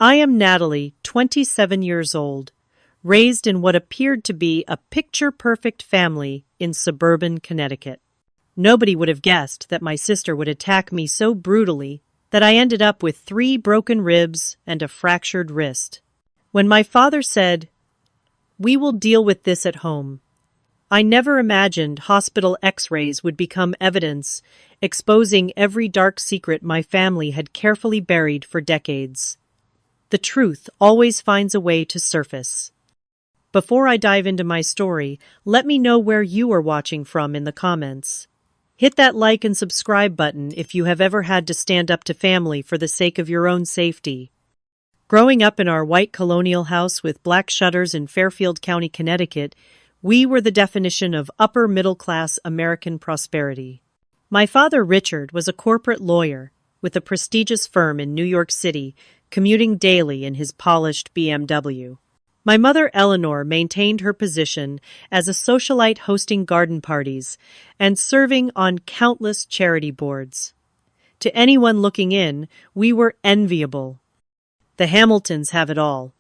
I am Natalie, 27 years old, raised in what appeared to be a picture-perfect family in suburban Connecticut. Nobody would have guessed that my sister would attack me so brutally that I ended up with 3 broken ribs and a fractured wrist. When my father said, "We will deal with this at home," I never imagined hospital x-rays would become evidence, exposing every dark secret my family had carefully buried for decades. The truth always finds a way to surface. Before I dive into my story, let me know where you are watching from in the comments. Hit that like and subscribe button if you have ever had to stand up to family for the sake of your own safety. Growing up in our white colonial house with black shutters in Fairfield County, Connecticut, we were the definition of upper-middle-class American prosperity. My father, Richard, was a corporate lawyer with a prestigious firm in New York City, commuting daily in his polished BMW. My mother, Eleanor, maintained her position as a socialite hosting garden parties and serving on countless charity boards. To anyone looking in, we were enviable. "The Hamiltons have it all,"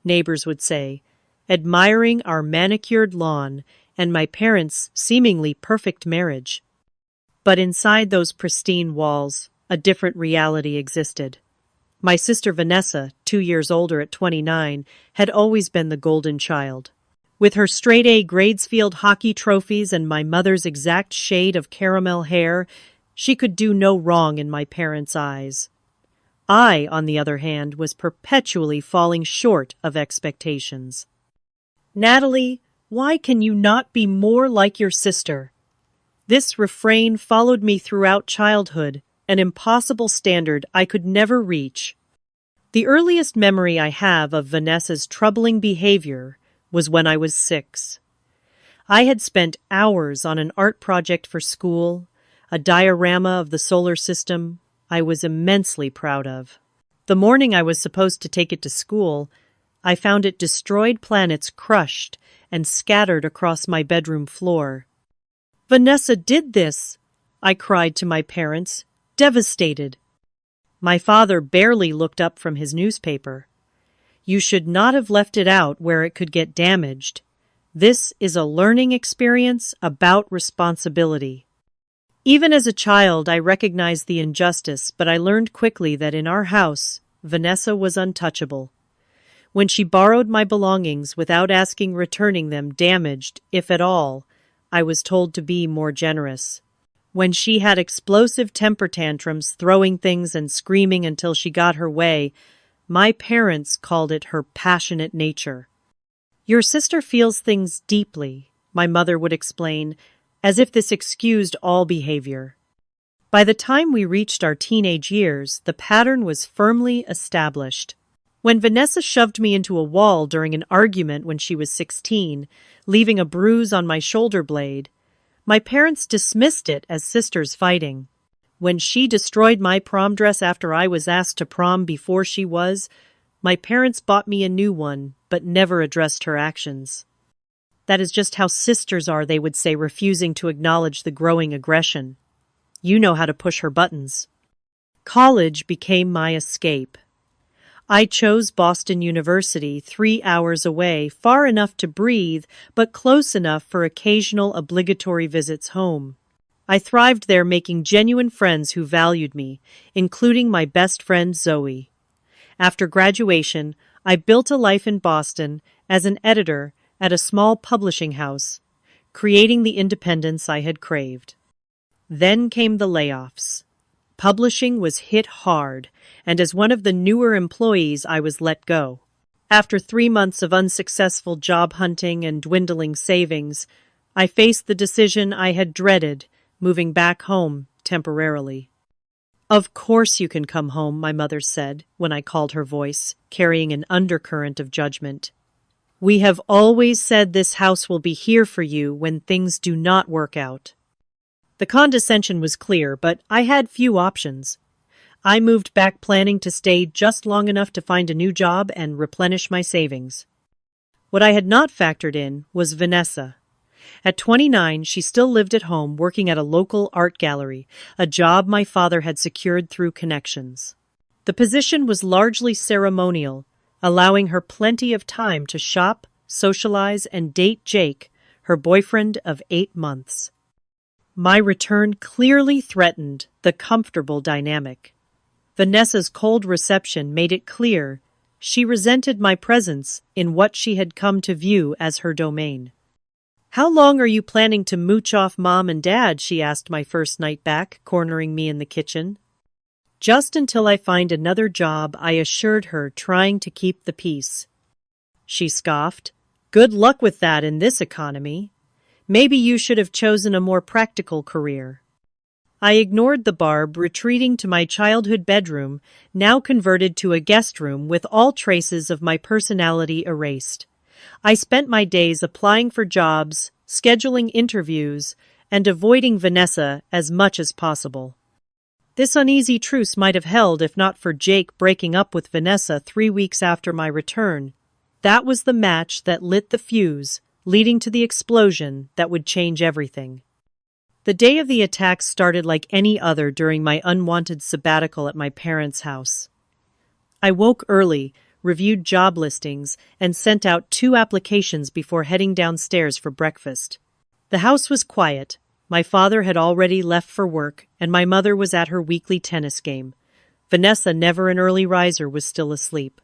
neighbors would say, admiring our manicured lawn and my parents' seemingly perfect marriage. But inside those pristine walls, a different reality existed. My sister Vanessa, 2 years older at 29, had always been the golden child. With her straight-A Gradesfield hockey trophies and my mother's exact shade of caramel hair, she could do no wrong in my parents' eyes. I, on the other hand, was perpetually falling short of expectations. "Natalie, why can you not be more like your sister?" This refrain followed me throughout childhood, an impossible standard I could never reach. The earliest memory I have of Vanessa's troubling behavior was when I was 6. I had spent hours on an art project for school, a diorama of the solar system I was immensely proud of. The morning I was supposed to take it to school, I found it destroyed planets crushed and scattered across my bedroom floor. "Vanessa did this!" I cried to my parents, devastated. My father barely looked up from his newspaper. "You should not have left it out where it could get damaged. This is a learning experience about responsibility." Even as a child, I recognized the injustice, but I learned quickly that in our house, Vanessa was untouchable. When she borrowed my belongings without asking, returning them damaged, if at all, I was told to be more generous. When she had explosive temper tantrums, throwing things and screaming until she got her way, my parents called it her passionate nature. "Your sister feels things deeply," my mother would explain, as if this excused all behavior. By the time we reached our teenage years, the pattern was firmly established. When Vanessa shoved me into a wall during an argument when she was 16, leaving a bruise on my shoulder blade, my parents dismissed it as sisters fighting. When she destroyed my prom dress after I was asked to prom before she was, my parents bought me a new one, but never addressed her actions. "That is just how sisters are," they would say, refusing to acknowledge the growing aggression. "You know how to push her buttons." College became my escape. I chose Boston University, 3 hours away, far enough to breathe, but close enough for occasional obligatory visits home. I thrived there, making genuine friends who valued me, including my best friend Zoe. After graduation, I built a life in Boston as an editor at a small publishing house, creating the independence I had craved. Then came the layoffs. Publishing was hit hard, and as one of the newer employees, I was let go. After 3 months of unsuccessful job hunting and dwindling savings, I faced the decision I had dreaded, moving back home temporarily. "Of course you can come home," my mother said when I called her voice, carrying an undercurrent of judgment. "We have always said this house will be here for you when things do not work out." The condescension was clear, but I had few options. I moved back planning to stay just long enough to find a new job and replenish my savings. What I had not factored in was Vanessa. At 29, she still lived at home working at a local art gallery, a job my father had secured through connections. The position was largely ceremonial, allowing her plenty of time to shop, socialize, and date Jake, her boyfriend of 8 months. My return clearly threatened the comfortable dynamic. Vanessa's cold reception made it clear she resented my presence in what she had come to view as her domain. "How long are you planning to mooch off Mom and Dad?" she asked my first night back, cornering me in the kitchen. "Just until I find another job," I assured her, trying to keep the peace. She scoffed. "Good luck with that in this economy. Maybe you should have chosen a more practical career." I ignored the barb, retreating to my childhood bedroom, now converted to a guest room with all traces of my personality erased. I spent my days applying for jobs, scheduling interviews, and avoiding Vanessa as much as possible. This uneasy truce might have held if not for Jake breaking up with Vanessa 3 weeks after my return. That was the match that lit the fuse, leading to the explosion that would change everything. The day of the attack started like any other during my unwanted sabbatical at my parents' house. I woke early, reviewed job listings, and sent out 2 applications before heading downstairs for breakfast. The house was quiet. My father had already left for work, and my mother was at her weekly tennis game. Vanessa, never an early riser, was still asleep.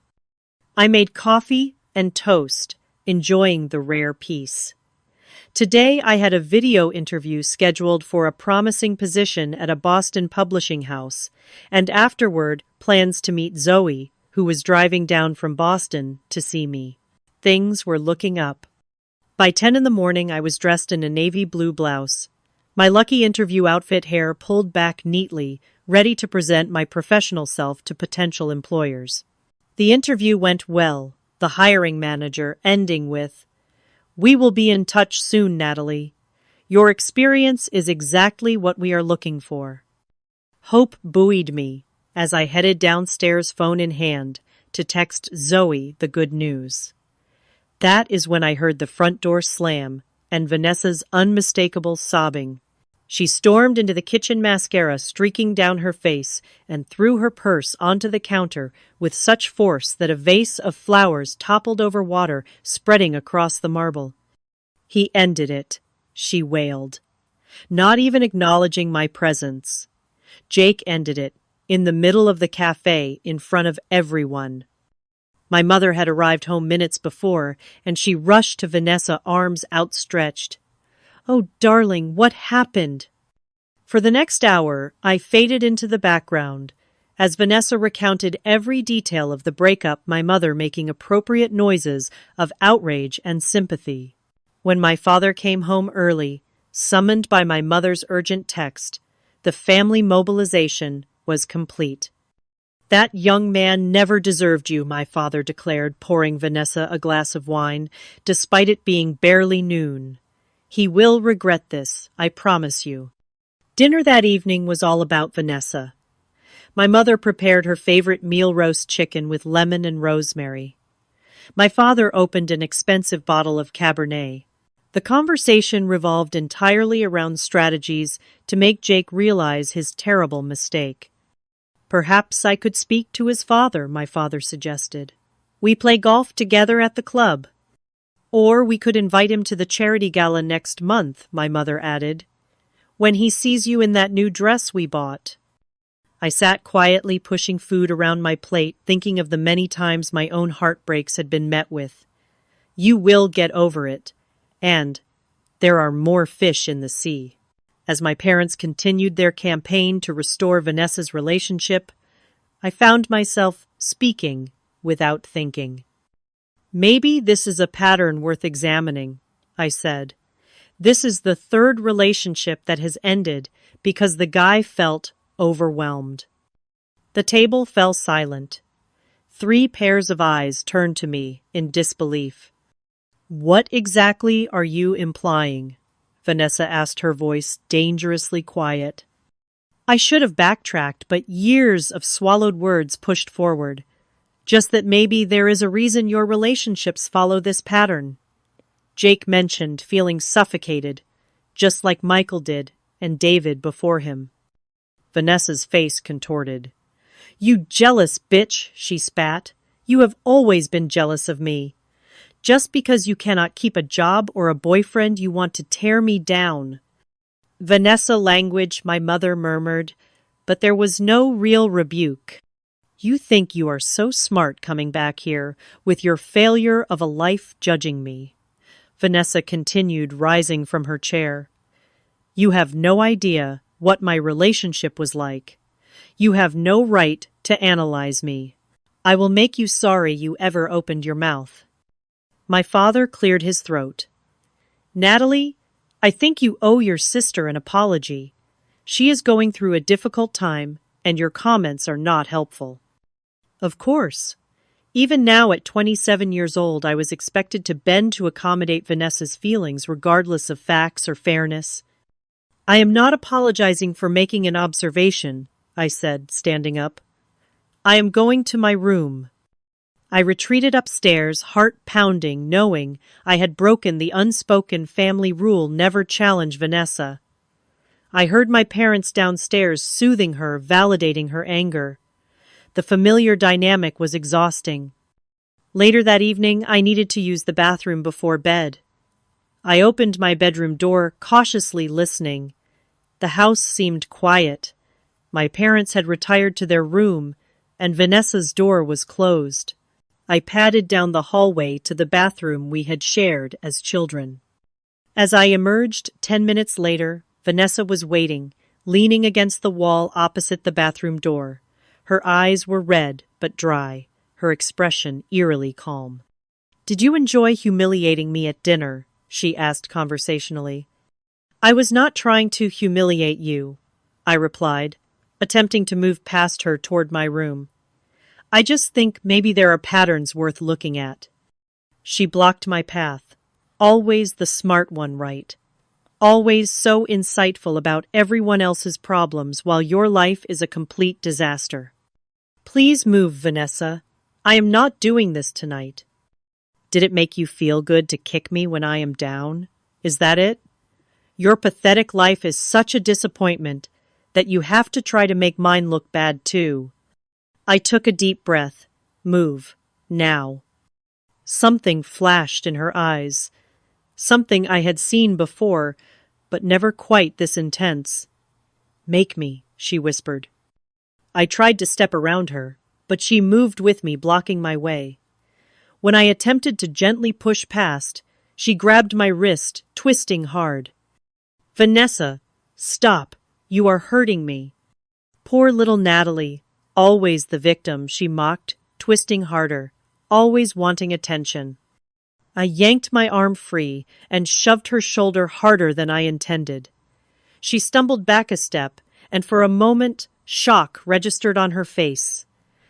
I made coffee and toast, enjoying the rare peace. Today I had a video interview scheduled for a promising position at a Boston publishing house, and afterward plans to meet Zoe, who was driving down from Boston to see me. Things were looking up. By 10 in the morning I was dressed in a navy blue blouse. My lucky interview outfit, hair pulled back neatly, ready to present my professional self to potential employers. The interview went well, the hiring manager ending with, "We will be in touch soon, Natalie. Your experience is exactly what we are looking for." Hope buoyed me as I headed downstairs, phone in hand, to text Zoe the good news. That is when I heard the front door slam and Vanessa's unmistakable sobbing. She stormed into the kitchen, mascara streaking down her face, and threw her purse onto the counter with such force that a vase of flowers toppled over water, spreading across the marble. "He ended it," she wailed, not even acknowledging my presence. "Jake ended it, in the middle of the cafe, in front of everyone." My mother had arrived home minutes before, and she rushed to Vanessa, arms outstretched. "Oh, darling, what happened?" For the next hour, I faded into the background, as Vanessa recounted every detail of the breakup, my mother making appropriate noises of outrage and sympathy. When my father came home early, summoned by my mother's urgent text, the family mobilization was complete. "That young man never deserved you," my father declared, pouring Vanessa a glass of wine, despite it being barely noon. "He will regret this, I promise you." Dinner that evening was all about Vanessa. My mother prepared her favorite meal, roast chicken with lemon and rosemary. My father opened an expensive bottle of Cabernet. The conversation revolved entirely around strategies to make Jake realize his terrible mistake. "Perhaps I could speak to his father," my father suggested. "We play golf together at the club." "Or we could invite him to the charity gala next month," my mother added, "when he sees you in that new dress we bought." I sat quietly, pushing food around my plate, thinking of the many times my own heartbreaks had been met with, "You will get over it," and "There are more fish in the sea." As my parents continued their campaign to restore Vanessa's relationship, I found myself speaking without thinking. "Maybe this is a pattern worth examining," I said. "This is the 3rd relationship that has ended because the guy felt overwhelmed." The table fell silent. 3 pairs of eyes turned to me in disbelief. "What exactly are you implying?" Vanessa asked, her voice dangerously quiet. I should have backtracked, but years of swallowed words pushed forward. "Just that maybe there is a reason your relationships follow this pattern." Jake mentioned, feeling suffocated, just like Michael did and David before him. Vanessa's face contorted. You jealous bitch, she spat. You have always been jealous of me. Just because you cannot keep a job or a boyfriend, you want to tear me down. Vanessa language, my mother murmured, but there was no real rebuke. You think you are so smart coming back here, with your failure of a life judging me. Vanessa continued, rising from her chair. You have no idea what my relationship was like. You have no right to analyze me. I will make you sorry you ever opened your mouth. My father cleared his throat. Natalie, I think you owe your sister an apology. She is going through a difficult time, and your comments are not helpful. Of course. Even now at 27 years old, I was expected to bend to accommodate Vanessa's feelings regardless of facts or fairness. I am not apologizing for making an observation, I said, standing up. I am going to my room. I retreated upstairs, heart pounding, knowing I had broken the unspoken family rule never challenge Vanessa. I heard my parents downstairs soothing her, validating her anger. The familiar dynamic was exhausting. Later that evening, I needed to use the bathroom before bed. I opened my bedroom door, cautiously listening. The house seemed quiet. My parents had retired to their room, and Vanessa's door was closed. I padded down the hallway to the bathroom we had shared as children. As I emerged 10 minutes later, Vanessa was waiting, leaning against the wall opposite the bathroom door. Her eyes were red but dry, her expression eerily calm. Did you enjoy humiliating me at dinner? She asked conversationally. I was not trying to humiliate you, I replied, attempting to move past her toward my room. I just think maybe there are patterns worth looking at. She blocked my path. Always the smart one, right? Always so insightful about everyone else's problems while your life is a complete disaster. Please move, Vanessa. I am not doing this tonight. Did it make you feel good to kick me when I am down? Is that it? Your pathetic life is such a disappointment that you have to try to make mine look bad too. I took a deep breath. Move. Now. Something flashed in her eyes. Something I had seen before, but never quite this intense. Make me, she whispered. I tried to step around her, but she moved with me, blocking my way. When I attempted to gently push past, she grabbed my wrist, twisting hard. Vanessa, stop. You are hurting me. Poor little Natalie, always the victim, she mocked, twisting harder, always wanting attention. I yanked my arm free and shoved her shoulder harder than I intended. She stumbled back a step, and for a moment, shock registered on her face.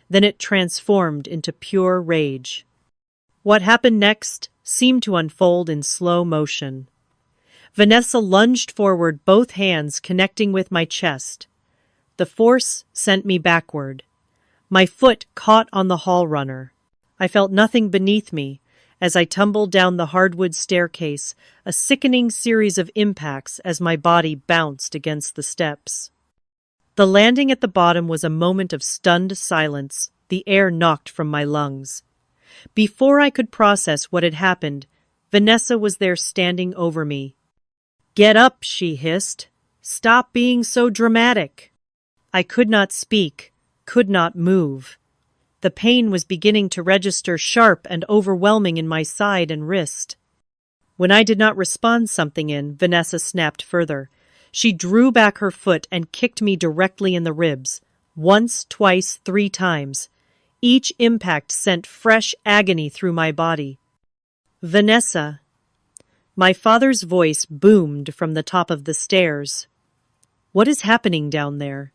Then it transformed into pure rage. What happened next seemed to unfold in slow motion. Vanessa lunged forward, both hands connecting with my chest. The force sent me backward. My foot caught on the hall runner. I felt nothing beneath me as I tumbled down the hardwood staircase, a sickening series of impacts as my body bounced against the steps. The landing at the bottom was a moment of stunned silence, the air knocked from my lungs. Before I could process what had happened, Vanessa was there standing over me. Get up, she hissed. Stop being so dramatic. I could not speak, could not move. The pain was beginning to register sharp and overwhelming in my side and wrist. When I did not respond something in, Vanessa snapped further. She drew back her foot and kicked me directly in the ribs. Once, twice, 3 times. Each impact sent fresh agony through my body. Vanessa. My father's voice boomed from the top of the stairs. What is happening down there?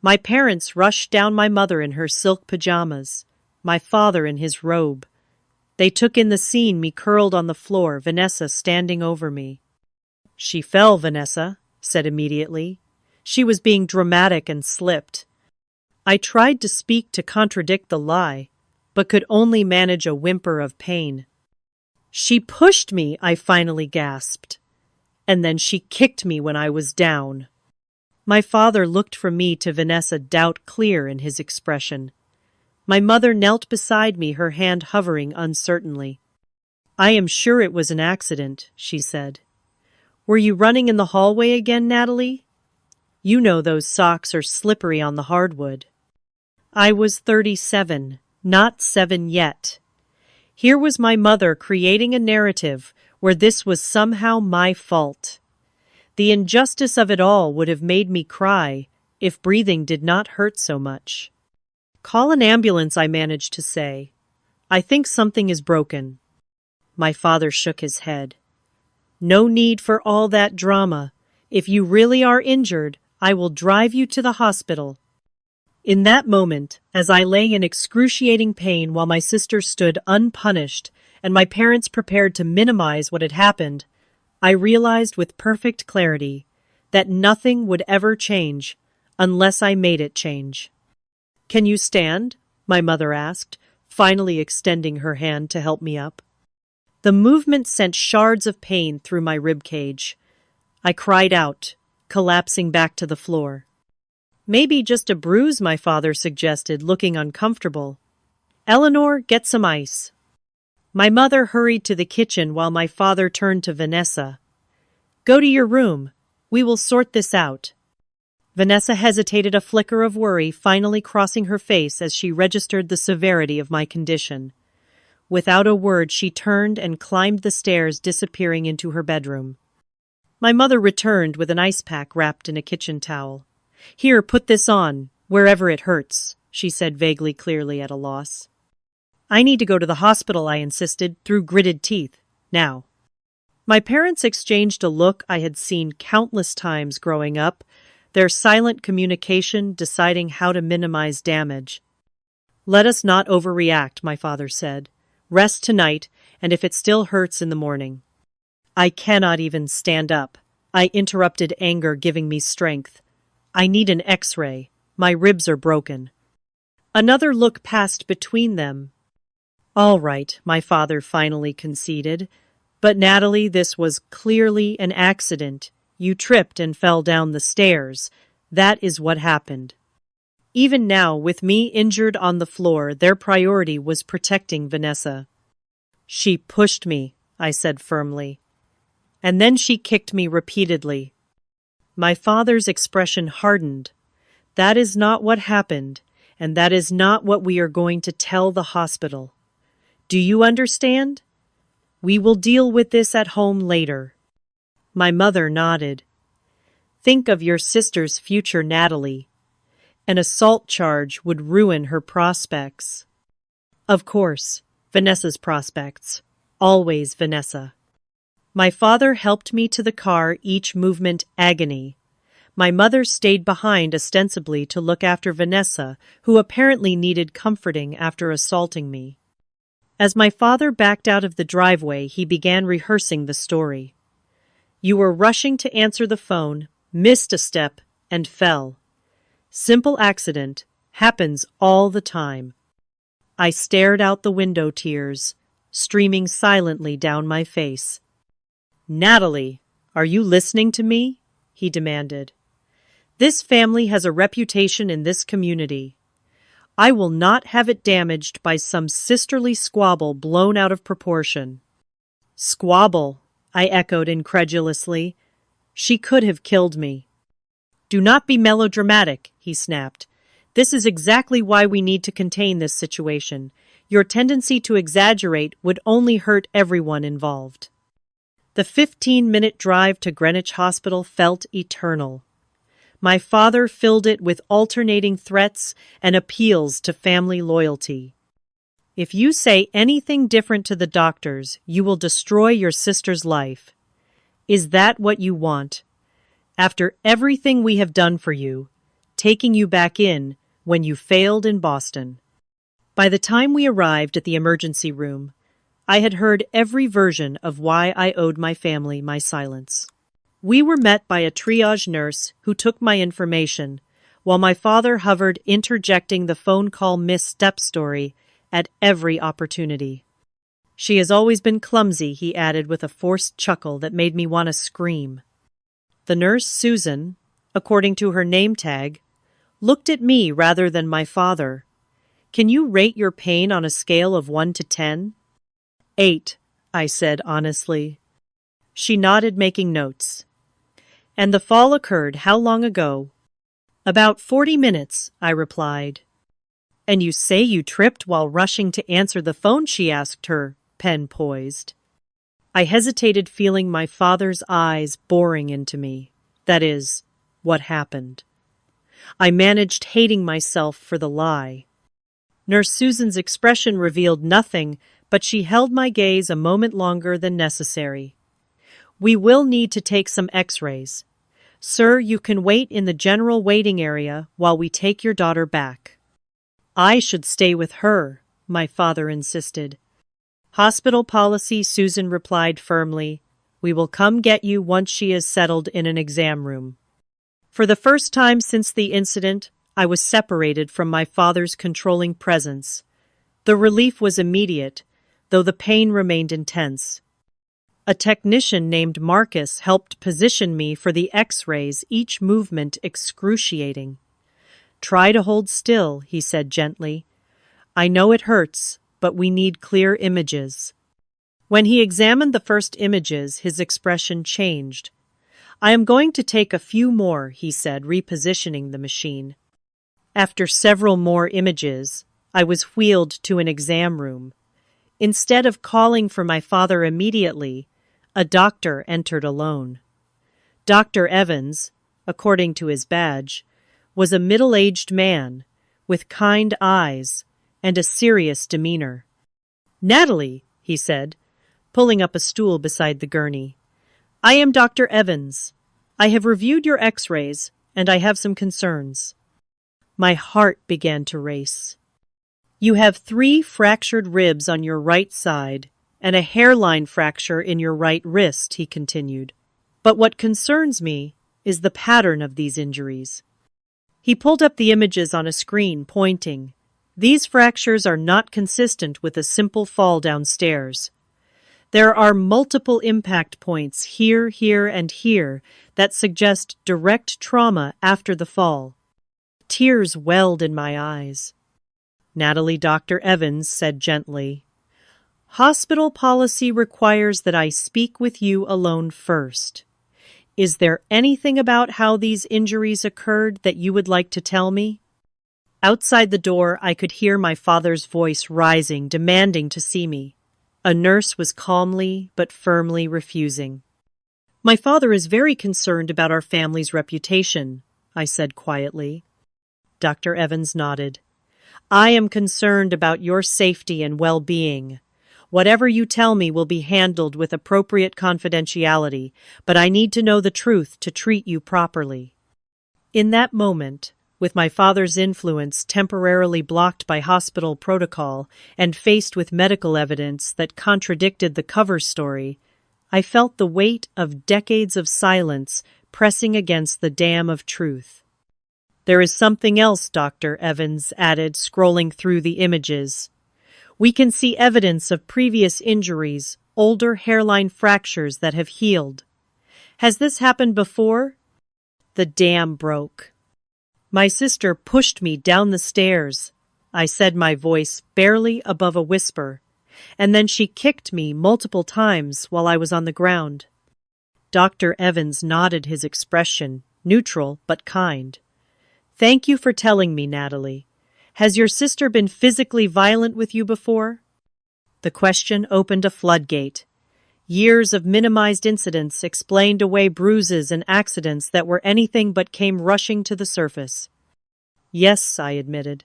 My parents rushed down, my mother in her silk pajamas, my father in his robe. They took in the scene, me curled on the floor, Vanessa standing over me. She fell, Vanessa said immediately. She was being dramatic and slipped. I tried to speak to contradict the lie, but could only manage a whimper of pain. She pushed me, I finally gasped. And then she kicked me when I was down. My father looked from me to Vanessa, doubt clear in his expression. My mother knelt beside me, her hand hovering uncertainly. "I am sure it was an accident," she said. "Were you running in the hallway again, Natalie? You know those socks are slippery on the hardwood." I was 37, not 7 yet. Here was my mother creating a narrative where this was somehow my fault. The injustice of it all would have made me cry if breathing did not hurt so much. "Call an ambulance," I managed to say. "I think something is broken." My father shook his head. "No need for all that drama. If you really are injured, I will drive you to the hospital." In that moment, as I lay in excruciating pain while my sister stood unpunished and my parents prepared to minimize what had happened, I realized with perfect clarity that nothing would ever change unless I made it change. "Can you stand?" my mother asked, finally extending her hand to help me up. The movement sent shards of pain through my rib cage. I cried out, collapsing back to the floor. "Maybe just a bruise," my father suggested, looking uncomfortable. "Eleanor, get some ice." My mother hurried to the kitchen while my father turned to Vanessa. "Go to your room. We will sort this out." Vanessa hesitated, a flicker of worry finally crossing her face as she registered the severity of my condition. Without a word, she turned and climbed the stairs, disappearing into her bedroom. My mother returned with an ice pack wrapped in a kitchen towel. "Here, put this on, wherever it hurts," she said, vaguely, clearly at a loss. "I need to go to the hospital," I insisted, through gritted teeth. "Now." My parents exchanged a look I had seen countless times growing up, their silent communication deciding how to minimize damage. "Let us not overreact," my father said. "Rest tonight, and if it still hurts, in the morning." "I cannot even stand up," I interrupted, anger giving me strength. "I need an X-ray. My ribs are broken." Another look passed between them. "All right," my father finally conceded. "But Natalie, this was clearly an accident. You tripped and fell down the stairs. That is what happened." Even now, with me injured on the floor, their priority was protecting Vanessa. "She pushed me," I said firmly. "And then she kicked me repeatedly." My father's expression hardened. "That is not what happened, and that is not what we are going to tell the hospital. Do you understand? We will deal with this at home later." My mother nodded. "Think of your sister's future, Natalie. An assault charge would ruin her prospects." Of course, Vanessa's prospects. Always Vanessa. My father helped me to the car, each movement agony. My mother stayed behind, ostensibly to look after Vanessa, who apparently needed comforting after assaulting me. As my father backed out of the driveway, he began rehearsing the story. "You were rushing to answer the phone, missed a step, and fell. Simple accident. Happens all the time." I stared out the window, tears streaming silently down my face. "Natalie, are you listening to me?" he demanded. "This family has a reputation in this community. I will not have it damaged by some sisterly squabble blown out of proportion." "Squabble," I echoed incredulously. "She could have killed me." "Do not be melodramatic," he snapped. "This is exactly why we need to contain this situation. Your tendency to exaggerate would only hurt everyone involved." The 15-minute drive to Greenwich Hospital felt eternal. My father filled it with alternating threats and appeals to family loyalty. "If you say anything different to the doctors, you will destroy your sister's life. Is that what you want? After everything we have done for you, taking you back in when you failed in Boston." By the time we arrived at the emergency room, I had heard every version of why I owed my family my silence. We were met by a triage nurse who took my information, while my father hovered, interjecting the phone call misstep story at every opportunity. "She has always been clumsy," he added with a forced chuckle that made me want to scream. The nurse, Susan, according to her name tag, looked at me rather than my father. Can you rate your pain on a scale of 1 to 10? 8, I said honestly. She nodded, making notes. And the fall occurred how long ago? About 40 minutes, I replied. And you say you tripped while rushing to answer the phone, she asked, her pen poised. I hesitated, feeling my father's eyes boring into me. That is, what happened. I managed hating myself for the lie. Nurse Susan's expression revealed nothing, but she held my gaze a moment longer than necessary. We will need to take some x-rays. Sir, you can wait in the general waiting area while we take your daughter back. I should stay with her, my father insisted. Hospital policy, Susan replied firmly. We will come get you once she is settled in an exam room. For the first time since the incident, I was separated from my father's controlling presence. The relief was immediate, though the pain remained intense. A technician named Marcus helped position me for the x-rays, each movement excruciating. Try to hold still, he said gently. I know it hurts, but we need clear images. When he examined the first images, his expression changed. I am going to take a few more, he said, repositioning the machine. After several more images, I was wheeled to an exam room. Instead of calling for my father immediately, a doctor entered alone. Dr. Evans, according to his badge, was a middle-aged man with kind eyes and a serious demeanor. Natalie, he said, pulling up a stool beside the gurney. I am Dr. Evans. I have reviewed your x-rays, and I have some concerns. My heart began to race. You have 3 fractured ribs on your right side and a hairline fracture in your right wrist, he continued. But what concerns me is the pattern of these injuries. He pulled up the images on a screen, pointing. These fractures are not consistent with a simple fall downstairs. There are multiple impact points here, here, and here that suggest direct trauma after the fall. Tears welled in my eyes. Natalie, Dr. Evans said gently, Hospital policy requires that I speak with you alone first. Is there anything about how these injuries occurred that you would like to tell me? Outside the door, I could hear my father's voice rising, demanding to see me. A nurse was calmly but firmly refusing. My father is very concerned about our family's reputation, I said quietly. Dr. Evans nodded. I am concerned about your safety and well-being. Whatever you tell me will be handled with appropriate confidentiality, but I need to know the truth to treat you properly. In that moment, with my father's influence temporarily blocked by hospital protocol and faced with medical evidence that contradicted the cover story, I felt the weight of decades of silence pressing against the dam of truth. There is something else, Dr. Evans added, scrolling through the images. We can see evidence of previous injuries, older hairline fractures that have healed. Has this happened before? The dam broke. My sister pushed me down the stairs. I said, my voice barely above a whisper, and then she kicked me multiple times while I was on the ground. Dr. Evans nodded, his expression neutral but kind. Thank you for telling me, Natalie. Has your sister been physically violent with you before? The question opened a floodgate. Years of minimized incidents explained away bruises and accidents that were anything but came rushing to the surface. Yes, I admitted,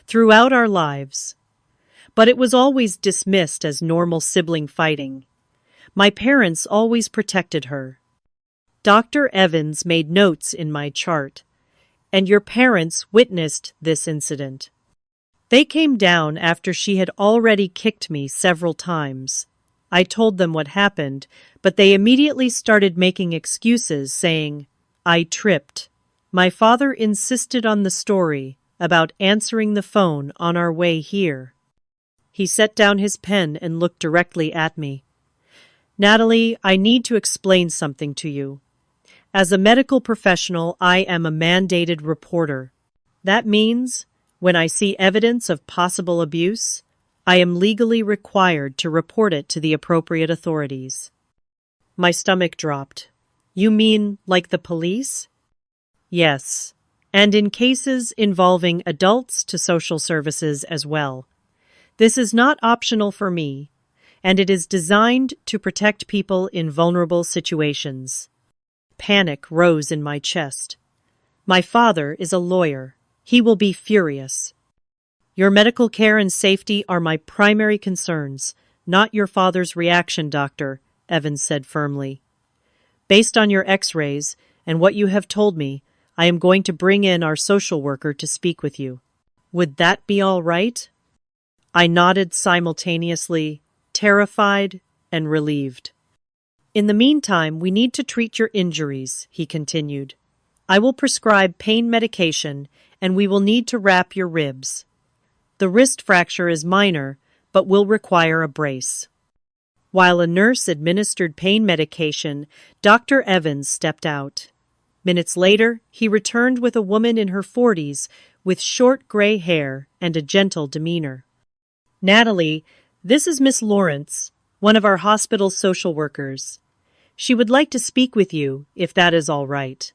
throughout our lives. But it was always dismissed as normal sibling fighting. My parents always protected her. Dr. Evans made notes in my chart, and your parents witnessed this incident. They came down after she had already kicked me several times. I told them what happened, but they immediately started making excuses, saying, I tripped. My father insisted on the story about answering the phone on our way here. He set down his pen and looked directly at me. Natalie, I need to explain something to you. As a medical professional, I am a mandated reporter. That means, when I see evidence of possible abuse, I am legally required to report it to the appropriate authorities. My stomach dropped. You mean like the police? Yes, and in cases involving adults to social services as well. This is not optional for me, and it is designed to protect people in vulnerable situations. Panic rose in my chest. My father is a lawyer. He will be furious. Your medical care and safety are my primary concerns, not your father's reaction, doctor, Evans said firmly. Based on your x-rays and what you have told me, I am going to bring in our social worker to speak with you. Would that be all right? I nodded simultaneously, terrified and relieved. In the meantime, we need to treat your injuries, he continued. I will prescribe pain medication, and we will need to wrap your ribs. The wrist fracture is minor, but will require a brace. While a nurse administered pain medication, Dr. Evans stepped out. Minutes later, he returned with a woman in her 40s with short gray hair and a gentle demeanor. Natalie, this is Miss Lawrence, one of our hospital's social workers. She would like to speak with you, if that is all right.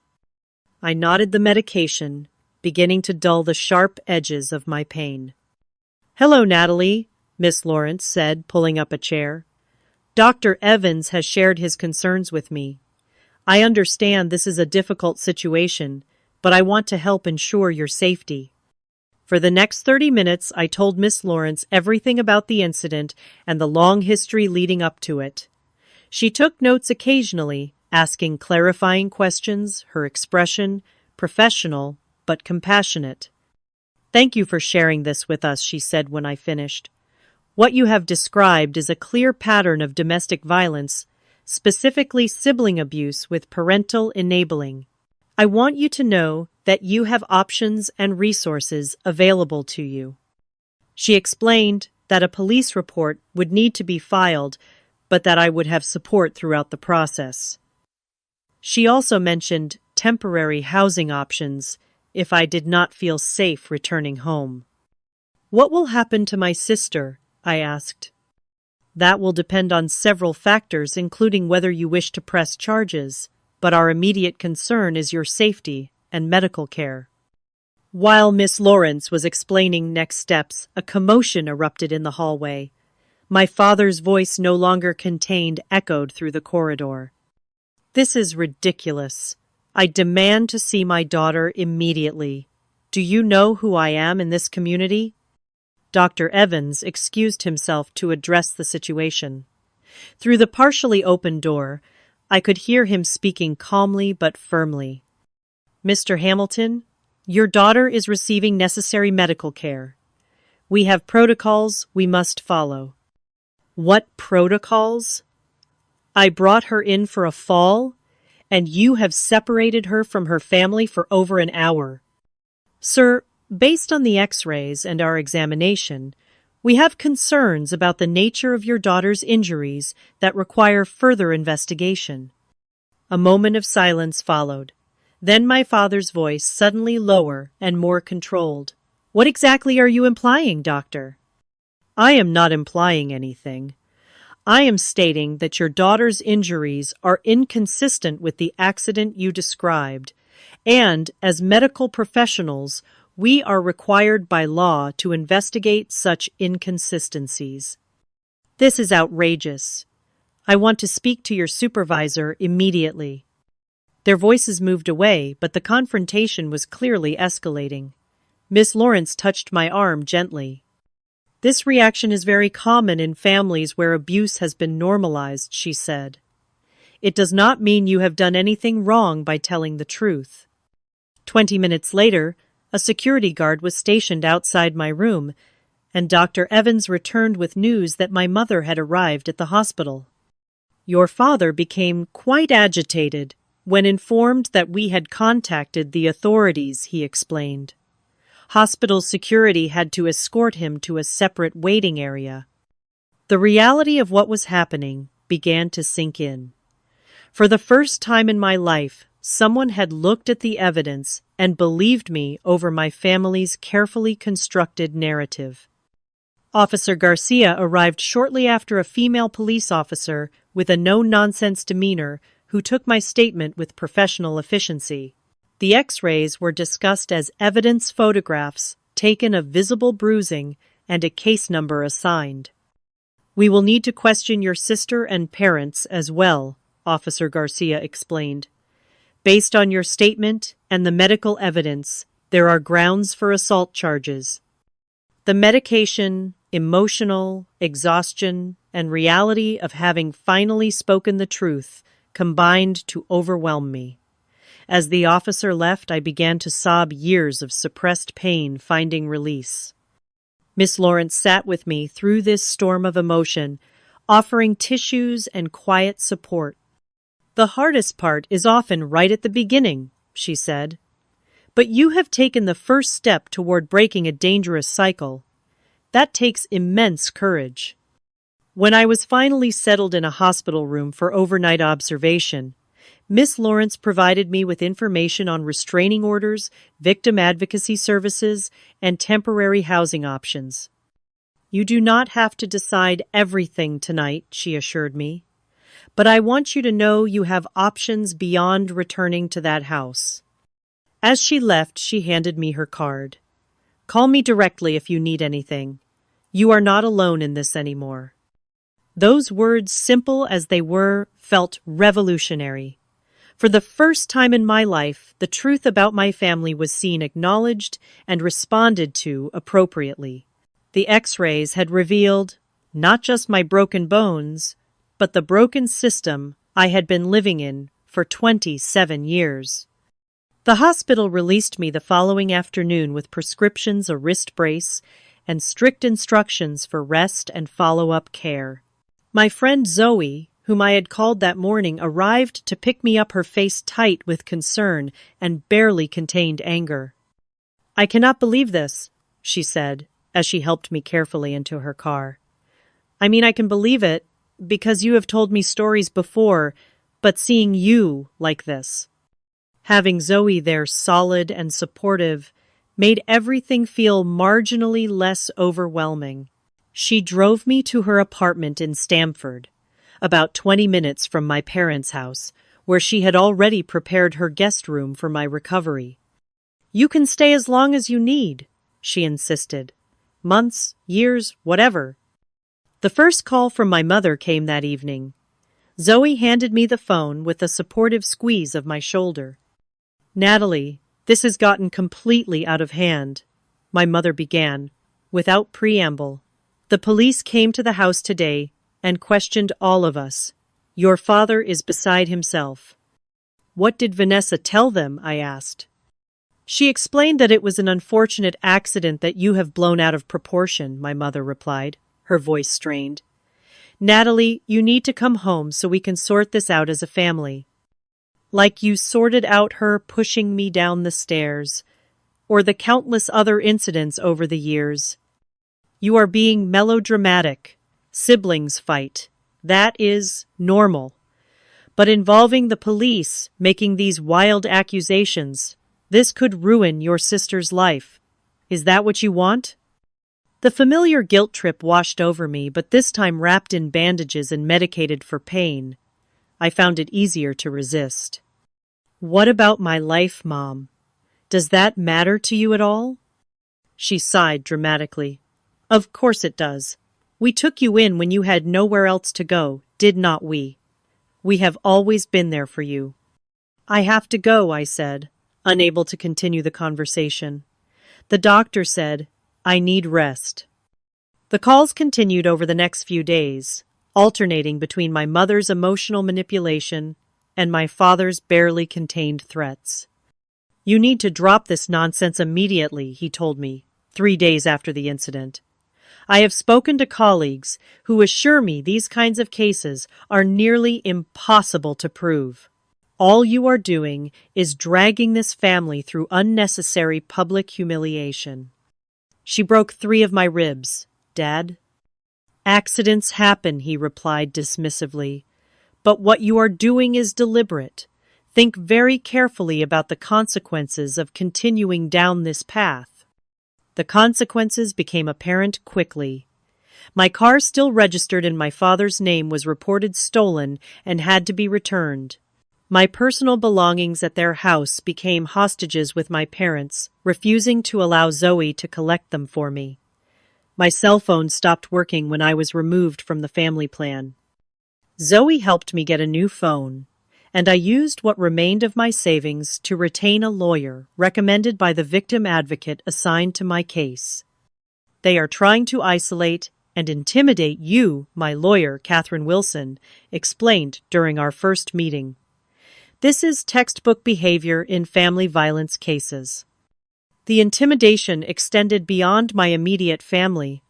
I nodded the medication, beginning to dull the sharp edges of my pain. Hello, Natalie, Miss Lawrence said, pulling up a chair. Dr. Evans has shared his concerns with me. I understand this is a difficult situation, but I want to help ensure your safety. For the next 30 minutes, I told Miss Lawrence everything about the incident and the long history leading up to it. She took notes occasionally, asking clarifying questions, her expression professional but compassionate. Thank you for sharing this with us, she said when I finished. What you have described is a clear pattern of domestic violence, specifically sibling abuse with parental enabling. I want you to know that you have options and resources available to you. She explained that a police report would need to be filed, but that I would have support throughout the process. She also mentioned temporary housing options if I did not feel safe returning home. What will happen to my sister? I asked. That will depend on several factors, including whether you wish to press charges, but our immediate concern is your safety and medical care. While Miss Lawrence was explaining next steps, a commotion erupted in the hallway. My father's voice no longer contained echoed through the corridor. This is ridiculous. I demand to see my daughter immediately. Do you know who I am in this community? Dr. Evans excused himself to address the situation. Through the partially open door, I could hear him speaking calmly but firmly. Mr. Hamilton, your daughter is receiving necessary medical care. We have protocols we must follow. What protocols? I brought her in for a fall, and you have separated her from her family for over an hour. Sir, based on the x-rays and our examination, we have concerns about the nature of your daughter's injuries that require further investigation. A moment of silence followed. Then my father's voice suddenly lower and more controlled. What exactly are you implying, doctor? I am not implying anything. I am stating that your daughter's injuries are inconsistent with the accident you described, and as medical professionals, we are required by law to investigate such inconsistencies. This is outrageous. I want to speak to your supervisor immediately. Their voices moved away, but the confrontation was clearly escalating. Miss Lawrence touched my arm gently. This reaction is very common in families where abuse has been normalized, she said. It does not mean you have done anything wrong by telling the truth. 20 minutes later, a security guard was stationed outside my room, and Dr. Evans returned with news that my mother had arrived at the hospital. Your father became quite agitated when informed that we had contacted the authorities, he explained. Hospital security had to escort him to a separate waiting area. The reality of what was happening began to sink in. For the first time in my life, Someone had looked at the evidence and believed me over my family's carefully constructed narrative. Officer Garcia arrived shortly after a female police officer with a no-nonsense demeanor who took my statement with professional efficiency. The X-rays were discussed as evidence photographs taken of visible bruising and a case number assigned. "We will need to question your sister and parents as well," Officer Garcia explained. "Based on your statement and the medical evidence, there are grounds for assault charges. The medication, emotional, exhaustion, and reality of having finally spoken the truth combined to overwhelm me." As the officer left, I began to sob years of suppressed pain finding release. Miss Lawrence sat with me through this storm of emotion, offering tissues and quiet support. "The hardest part is often right at the beginning," she said. "But you have taken the first step toward breaking a dangerous cycle. That takes immense courage." When I was finally settled in a hospital room for overnight observation, Miss Lawrence provided me with information on restraining orders, victim advocacy services, and temporary housing options. "You do not have to decide everything tonight," she assured me. "But I want you to know you have options beyond returning to that house." As she left, she handed me her card. "Call me directly if you need anything. You are not alone in this anymore." Those words, simple as they were, felt revolutionary. For the first time in my life, the truth about my family was seen, acknowledged, and responded to appropriately. The X-rays had revealed not just my broken bones, but the broken system I had been living in for 27 years. The hospital released me the following afternoon with prescriptions, a wrist brace, and strict instructions for rest and follow-up care. My friend Zoe, whom I had called that morning, arrived to pick me up, her face tight with concern and barely contained anger. "I cannot believe this," she said, as she helped me carefully into her car. "I mean, I can believe it, because you have told me stories before, but seeing you like this." Having Zoe there, solid and supportive, made everything feel marginally less overwhelming. She drove me to her apartment in Stamford, about 20 minutes from my parents' house, where she had already prepared her guest room for my recovery. "You can stay as long as you need," she insisted. "Months, years, whatever." The first call from my mother came that evening. Zoe handed me the phone with a supportive squeeze of my shoulder. "Natalie, this has gotten completely out of hand," my mother began, without preamble. "The police came to the house today and questioned all of us. Your father is beside himself." "What did Vanessa tell them?" I asked. "She explained that it was an unfortunate accident that you have blown out of proportion," my mother replied, her voice strained. "Natalie, you need to come home so we can sort this out as a family. Like you sorted out her pushing me down the stairs, or the countless other incidents over the years. You are being melodramatic. Siblings fight. That is normal. But involving the police, making these wild accusations, this could ruin your sister's life. Is that what you want?" The familiar guilt trip washed over me, but this time wrapped in bandages and medicated for pain. I found it easier to resist. "What about my life, Mom? Does that matter to you at all?" She sighed dramatically. "Of course it does. We took you in when you had nowhere else to go, did not we? We have always been there for you." "I have to go," I said, unable to continue the conversation. "The doctor said I need rest." The calls continued over the next few days, alternating between my mother's emotional manipulation and my father's barely contained threats. "You need to drop this nonsense immediately," he told me, 3 days after the incident. "I have spoken to colleagues who assure me these kinds of cases are nearly impossible to prove. All you are doing is dragging this family through unnecessary public humiliation." "She broke 3 of my ribs, Dad." "Accidents happen," he replied dismissively. "But what you are doing is deliberate. Think very carefully about the consequences of continuing down this path. The consequences became apparent quickly. My car, still registered in my father's name, was reported stolen and had to be returned. My personal belongings at their house became hostages with my parents, refusing to allow Zoe to collect them for me. My cell phone stopped working when I was removed from the family plan. Zoe helped me get a new phone, and I used what remained of my savings to retain a lawyer recommended by the victim advocate assigned to my case. They are trying to isolate and intimidate you, my lawyer, Catherine Wilson, explained during our first meeting. This is textbook behavior in family violence cases. The intimidation extended beyond my immediate family.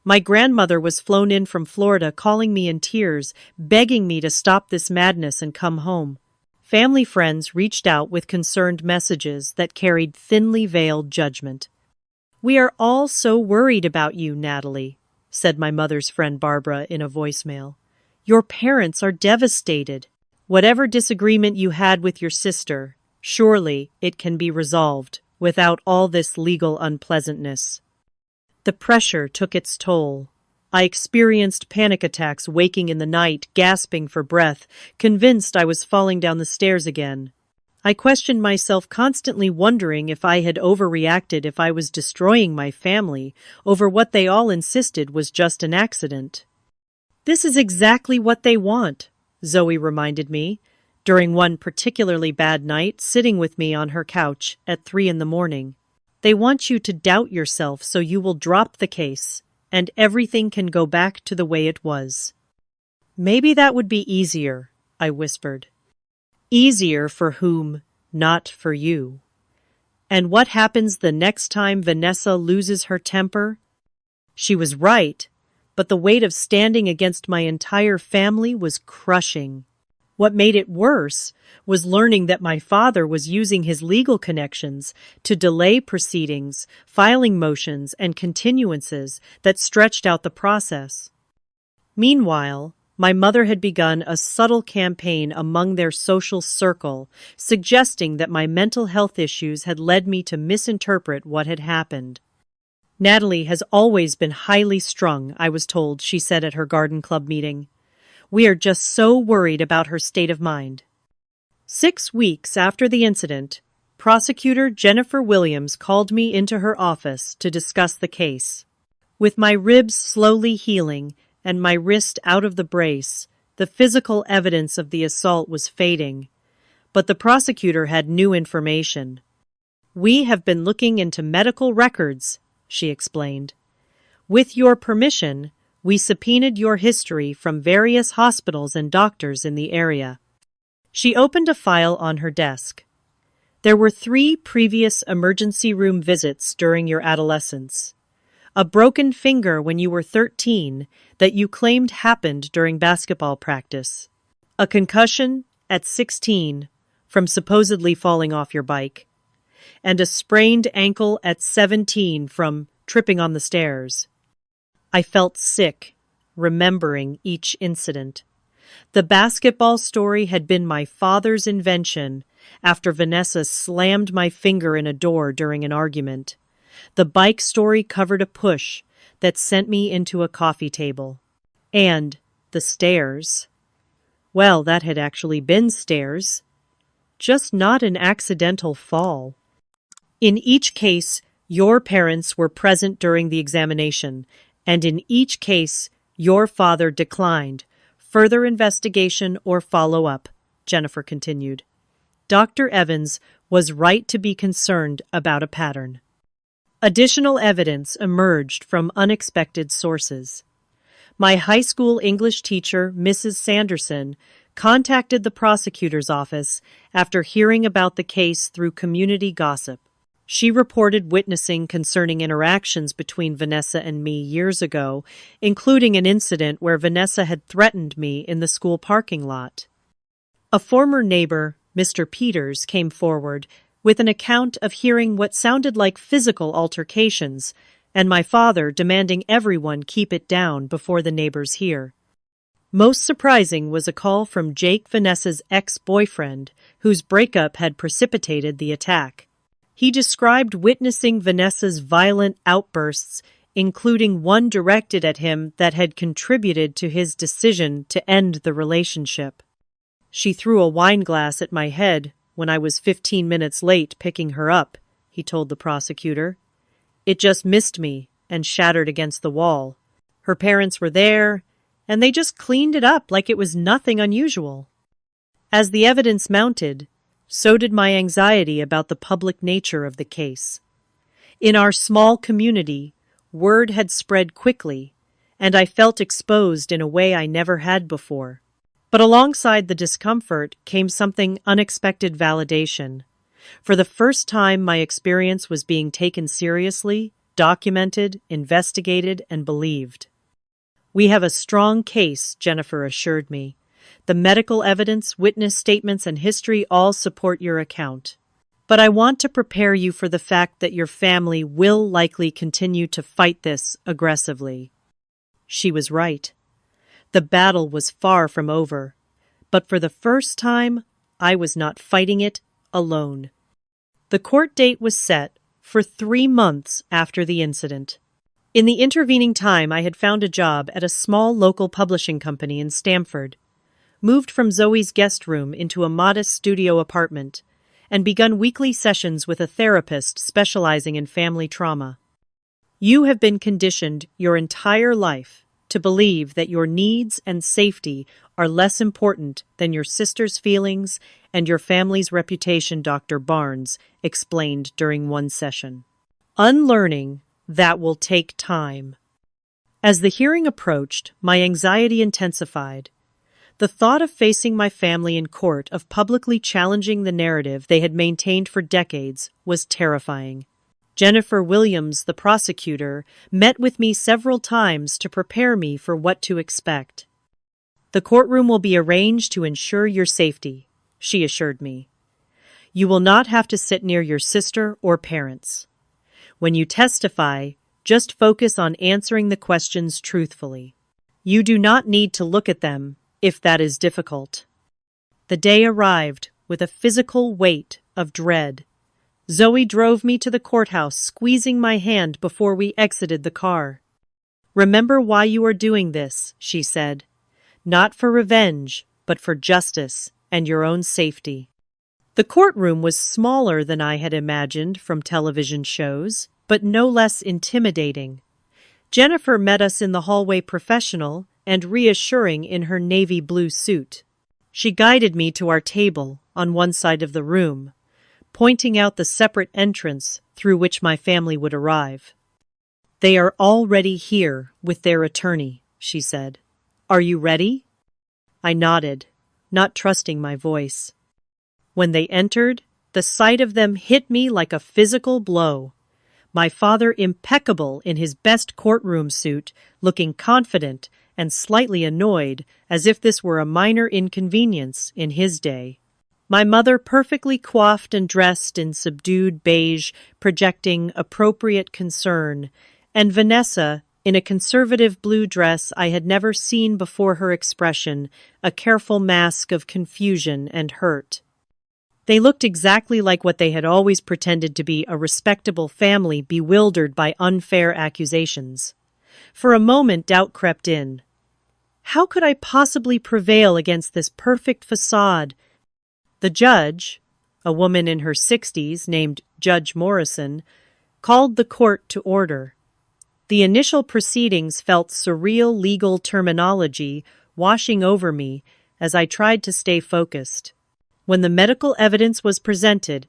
My grandmother was flown in from Florida, calling me in tears, begging me to stop this madness and come home. Family friends reached out with concerned messages that carried thinly veiled judgment. "We are all so worried about you, Natalie," said my mother's friend Barbara in a voicemail. "Your parents are devastated. Whatever disagreement you had with your sister, surely it can be resolved without all this legal unpleasantness." The pressure took its toll. I experienced panic attacks, waking in the night, gasping for breath, convinced I was falling down the stairs again. I questioned myself, constantly wondering if I had overreacted, if I was destroying my family over what they all insisted was just an accident. "This is exactly what they want," Zoe reminded me, during one particularly bad night, sitting with me on her couch at 3 a.m. "They want you to doubt yourself so you will drop the case, and everything can go back to the way it was." "Maybe that would be easier," I whispered. "Easier for whom? Not for you." "And what happens the next time Vanessa loses her temper?" She was right, but the weight of standing against my entire family was crushing. What made it worse was learning that my father was using his legal connections to delay proceedings, filing motions and continuances that stretched out the process. Meanwhile, my mother had begun a subtle campaign among their social circle, suggesting that my mental health issues had led me to misinterpret what had happened. "Natalie has always been highly strung," I was told, she said at her garden club meeting. "We are just so worried about her state of mind." 6 weeks after the incident, prosecutor Jennifer Williams called me into her office to discuss the case. With my ribs slowly healing and my wrist out of the brace, the physical evidence of the assault was fading. But the prosecutor had new information. "We have been looking into medical records," she explained. "With your permission, we subpoenaed your history from various hospitals and doctors in the area." She opened a file on her desk. "There were 3 previous emergency room visits during your adolescence. A broken finger when you were 13 that you claimed happened during basketball practice. A concussion at 16 from supposedly falling off your bike. And a sprained ankle at 17 from tripping on the stairs." I felt sick, remembering each incident. The basketball story had been my father's invention after Vanessa slammed my finger in a door during an argument. The bike story covered a push that sent me into a coffee table. And the stairs. Well, that had actually been stairs, just not an accidental fall. In each case, your parents were present during the examination, and in each case, your father declined further investigation or follow-up, Jennifer continued. Dr. Evans was right to be concerned about a pattern. Additional evidence emerged from unexpected sources. My high school English teacher, Mrs. Sanderson, contacted the prosecutor's office after hearing about the case through community gossip. She reported witnessing concerning interactions between Vanessa and me years ago, including an incident where Vanessa had threatened me in the school parking lot. A former neighbor, Mr. Peters, came forward with an account of hearing what sounded like physical altercations, and my father demanding everyone keep it down before the neighbors hear. Most surprising was a call from Jake Vanessa's ex-boyfriend, whose breakup had precipitated the attack. He described witnessing Vanessa's violent outbursts, including one directed at him that had contributed to his decision to end the relationship. "She threw a wine glass at my head when I was 15 minutes late picking her up," he told the prosecutor. "It just missed me and shattered against the wall. Her parents were there, and they just cleaned it up like it was nothing unusual." As the evidence mounted, so did my anxiety about the public nature of the case. In our small community, word had spread quickly, and I felt exposed in a way I never had before. But alongside the discomfort came something unexpected: validation. For the first time, my experience was being taken seriously, documented, investigated, and believed. "We have a strong case," Jennifer assured me. "The medical evidence, witness statements, and history all support your account. But I want to prepare you for the fact that your family will likely continue to fight this aggressively." She was right. The battle was far from over, but for the first time, I was not fighting it alone. The court date was set for 3 months after the incident. In the intervening time, I had found a job at a small local publishing company in Stamford, moved from Zoe's guest room into a modest studio apartment, and begun weekly sessions with a therapist specializing in family trauma. You have been conditioned your entire life to believe that your needs and safety are less important than your sister's feelings and your family's reputation, Dr. Barnes explained during one session. Unlearning that will take time. As the hearing approached, my anxiety intensified. The thought of facing my family in court, of publicly challenging the narrative they had maintained for decades, was terrifying. Jennifer Williams, the prosecutor, met with me several times to prepare me for what to expect. "The courtroom will be arranged to ensure your safety," she assured me. "You will not have to sit near your sister or parents. When you testify, just focus on answering the questions truthfully. You do not need to look at them if that is difficult." The day arrived with a physical weight of dread. Zoe drove me to the courthouse, squeezing my hand before we exited the car. "Remember why you are doing this," she said. "Not for revenge, but for justice and your own safety." The courtroom was smaller than I had imagined from television shows, but no less intimidating. Jennifer met us in the hallway, professional and reassuring in her navy blue suit. She guided me to our table on one side of the room, pointing out the separate entrance through which my family would arrive. "They are already here with their attorney," she said. "Are you ready?" I nodded, not trusting my voice. When they entered, the sight of them hit me like a physical blow. My father, impeccable in his best courtroom suit, looking confident and slightly annoyed, as if this were a minor inconvenience in his day. My mother, perfectly coiffed and dressed in subdued beige, projecting appropriate concern, and Vanessa, in a conservative blue dress I had never seen before, her expression a careful mask of confusion and hurt. They looked exactly like what they had always pretended to be: a respectable family bewildered by unfair accusations. For a moment, doubt crept in. How could I possibly prevail against this perfect facade? The judge, a woman in her 60s named Judge Morrison, called the court to order. The initial proceedings felt surreal legal terminology washing over me as I tried to stay focused. When the medical evidence was presented,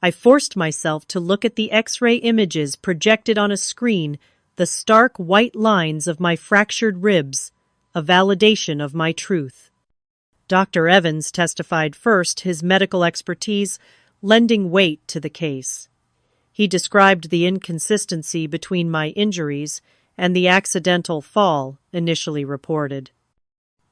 I forced myself to look at the X-ray images projected on a screen, the stark white lines of my fractured ribs, a validation of my truth. Dr. Evans testified first, his medical expertise lending weight to the case. He described the inconsistency between my injuries and the accidental fall initially reported.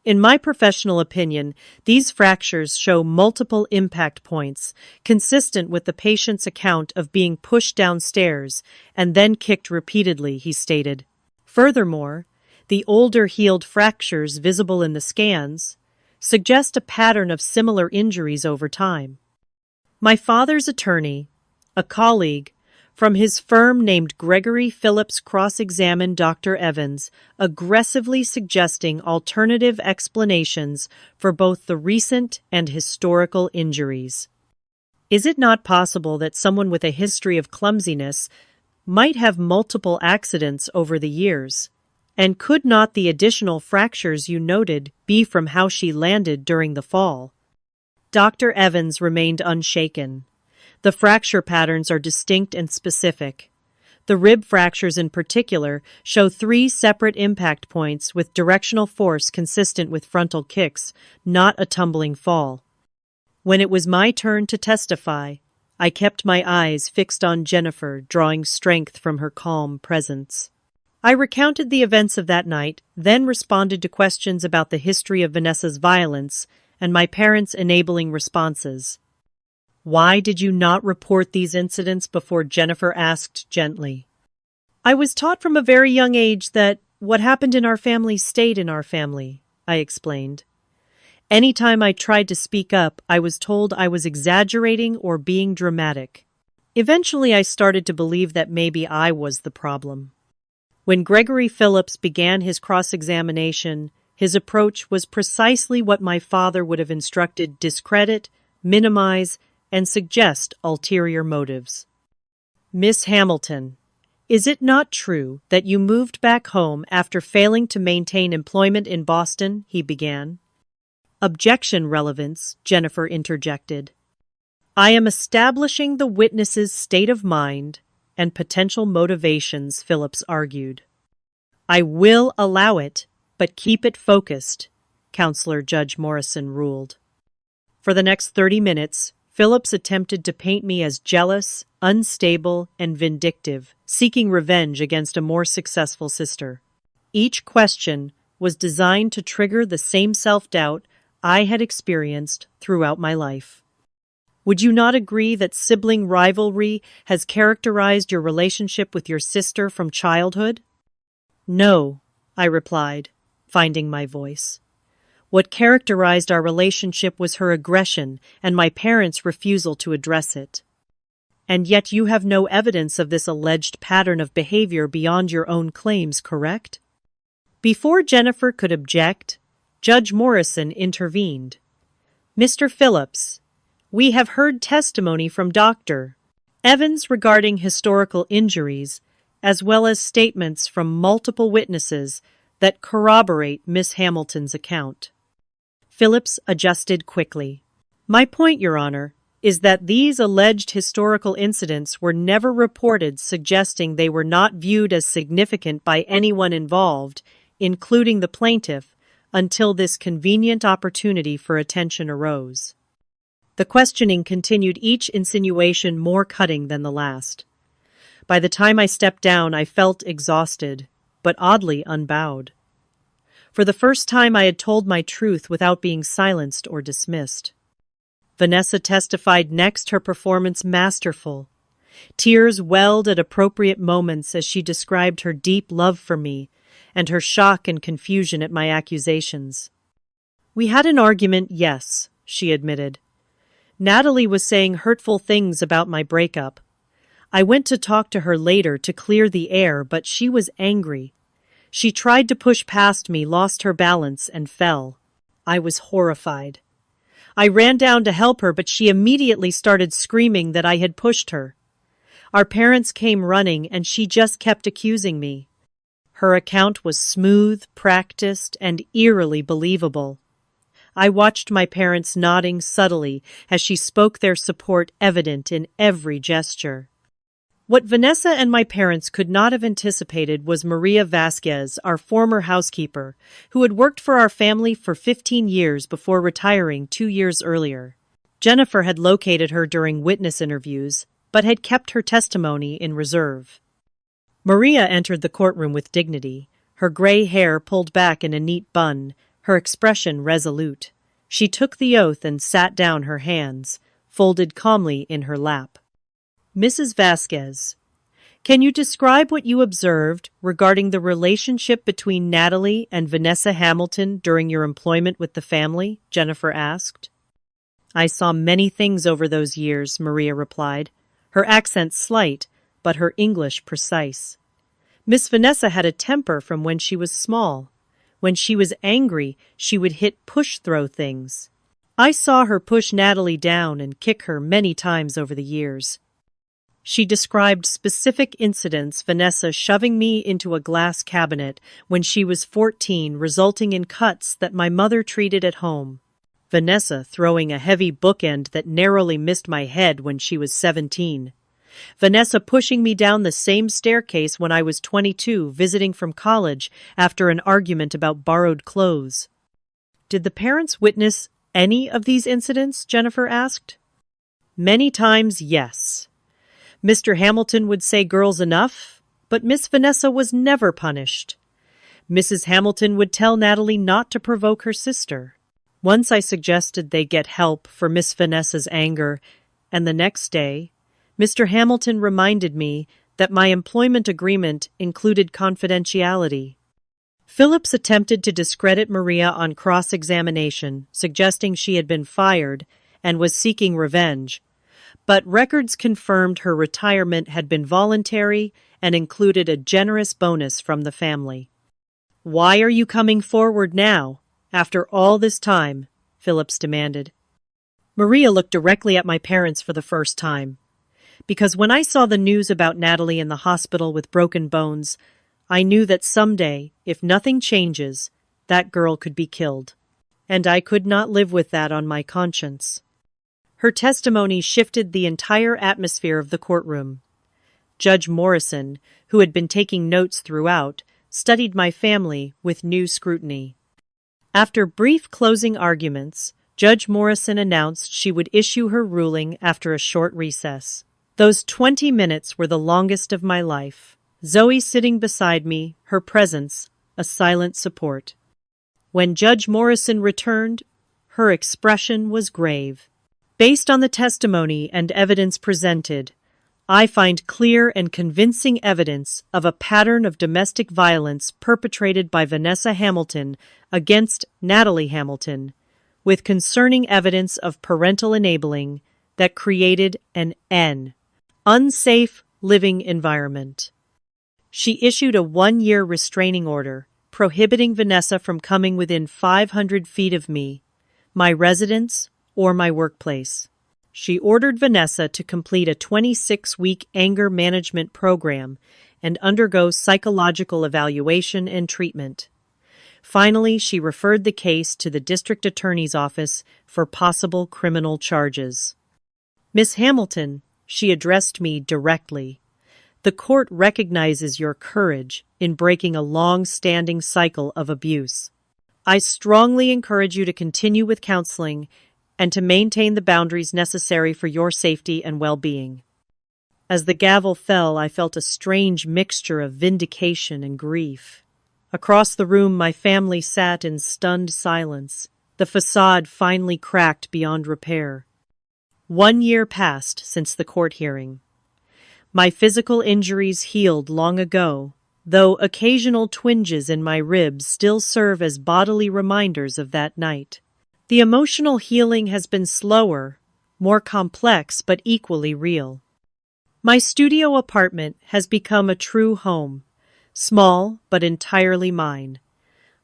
In my professional opinion, these fractures show multiple impact points, consistent with the patient's account of being pushed downstairs and then kicked repeatedly, he stated. Furthermore, The older healed fractures visible in the scans suggest a pattern of similar injuries over time. My father's attorney, a colleague from his firm named Gregory Phillips, cross-examined Dr. Evans, aggressively suggesting alternative explanations for both the recent and historical injuries. Is it not possible that someone with a history of clumsiness might have multiple accidents over the years? And could not the additional fractures you noted be from how she landed during the fall? Dr. Evans remained unshaken. The fracture patterns are distinct and specific. The rib fractures in particular show 3 separate impact points with directional force consistent with frontal kicks, not a tumbling fall. When it was my turn to testify, I kept my eyes fixed on Jennifer, drawing strength from her calm presence. I recounted the events of that night, then responded to questions about the history of Vanessa's violence and my parents' enabling responses. "Why did you not report these incidents before?" Jennifer asked gently. "I was taught from a very young age that what happened in our family stayed in our family," I explained. Anytime I tried to speak up, I was told I was exaggerating or being dramatic. Eventually, I started to believe that maybe I was the problem. When Gregory Phillips began his cross-examination, his approach was precisely what my father would have instructed: discredit, minimize, and suggest ulterior motives. "Miss Hamilton, is it not true that you moved back home after failing to maintain employment in Boston?" he began. "Objection, Relevance," Jennifer interjected. "I am establishing the witness's state of mind and potential motivations," Phillips argued. "I will allow it, but keep it focused," Counselor Judge Morrison ruled. For the next 30 minutes, Phillips attempted to paint me as jealous, unstable, and vindictive, seeking revenge against a more successful sister. Each question was designed to trigger the same self-doubt I had experienced throughout my life. "Would you not agree that sibling rivalry has characterized your relationship with your sister from childhood?" "No," I replied, finding my voice. "What characterized our relationship was her aggression and my parents' refusal to address it." "And yet you have no evidence of this alleged pattern of behavior beyond your own claims, correct?" Before Jennifer could object, Judge Morrison intervened. "Mr. Phillips, we have heard testimony from Dr. Evans regarding historical injuries, as well as statements from multiple witnesses that corroborate Miss Hamilton's account." Phillips adjusted quickly. "My point, Your Honor, is that these alleged historical incidents were never reported, suggesting they were not viewed as significant by anyone involved, including the plaintiff, until this convenient opportunity for attention arose." The questioning continued, each insinuation more cutting than the last. By the time I stepped down, I felt exhausted, but oddly unbowed. For the first time, I had told my truth without being silenced or dismissed. Vanessa testified next, her performance masterful. Tears welled at appropriate moments as she described her deep love for me and her shock and confusion at my accusations. "We had an argument, yes," she admitted. "Natalie was saying hurtful things about my breakup. I went to talk to her later to clear the air, but she was angry. She tried to push past me, lost her balance, and fell. I was horrified. I ran down to help her, but she immediately started screaming that I had pushed her. Our parents came running, and she just kept accusing me." Her account was smooth, practiced, and eerily believable. I watched my parents nodding subtly as she spoke, their support evident in every gesture. What Vanessa and my parents could not have anticipated was Maria Vasquez, our former housekeeper, who had worked for our family for 15 years before retiring 2 years earlier. Jennifer had located her during witness interviews, but had kept her testimony in reserve. Maria entered the courtroom with dignity, her gray hair pulled back in a neat bun, her expression resolute. She took the oath and sat down, her hands folded calmly in her lap. "Mrs. Vasquez, Can you describe what you observed regarding the relationship between Natalie and Vanessa Hamilton during your employment with the family? Jennifer asked. I saw many things over those years, Maria replied, her accent slight, but her English precise. Miss Vanessa had a temper from when she was small. When she was angry, she would hit push-throw things. I saw her push Natalie down and kick her many times over the years. She described specific incidents, Vanessa shoving me into a glass cabinet when she was 14, resulting in cuts that my mother treated at home. Vanessa throwing a heavy bookend that narrowly missed my head when she was 17. Vanessa pushing me down the same staircase when I was 22, visiting from college after an argument about borrowed clothes. Did the parents witness any of these incidents? Jennifer asked. Many times, yes. Mr. Hamilton would say girls enough, but Miss Vanessa was never punished. Mrs. Hamilton would tell Natalie not to provoke her sister. Once I suggested they get help for Miss Vanessa's anger, and the next day, Mr. Hamilton reminded me that my employment agreement included confidentiality. Phillips attempted to discredit Maria on cross-examination, suggesting she had been fired and was seeking revenge, but records confirmed her retirement had been voluntary and included a generous bonus from the family. Why are you coming forward now, after all this time? Phillips demanded. Maria looked directly at my parents for the first time. Because when I saw the news about Natalie in the hospital with broken bones, I knew that someday, if nothing changes, that girl could be killed. And I could not live with that on my conscience. Her testimony shifted the entire atmosphere of the courtroom. Judge Morrison, who had been taking notes throughout, studied my family with new scrutiny. After brief closing arguments, Judge Morrison announced she would issue her ruling after a short recess. Those 20 minutes were the longest of my life. Zoe sitting beside me, her presence, a silent support. When Judge Morrison returned, her expression was grave. Based on the testimony and evidence presented, I find clear and convincing evidence of a pattern of domestic violence perpetrated by Vanessa Hamilton against Natalie Hamilton, with concerning evidence of parental enabling that created an unsafe living environment. She issued a 1-year restraining order, prohibiting Vanessa from coming within 500 feet of me, my residence, or my workplace. She ordered Vanessa to complete a 26-week anger management program and undergo psychological evaluation and treatment. Finally, she referred the case to the district attorney's office for possible criminal charges. Miss Hamilton, she addressed me directly. The court recognizes your courage in breaking a long-standing cycle of abuse. I strongly encourage you to continue with counseling and to maintain the boundaries necessary for your safety and well-being. As the gavel fell, I felt a strange mixture of vindication and grief. Across the room, my family sat in stunned silence, the facade finally cracked beyond repair. 1 year passed since the court hearing. My physical injuries healed long ago, though occasional twinges in my ribs still serve as bodily reminders of that night. The emotional healing has been slower, more complex, but equally real. My studio apartment has become a true home, small but entirely mine.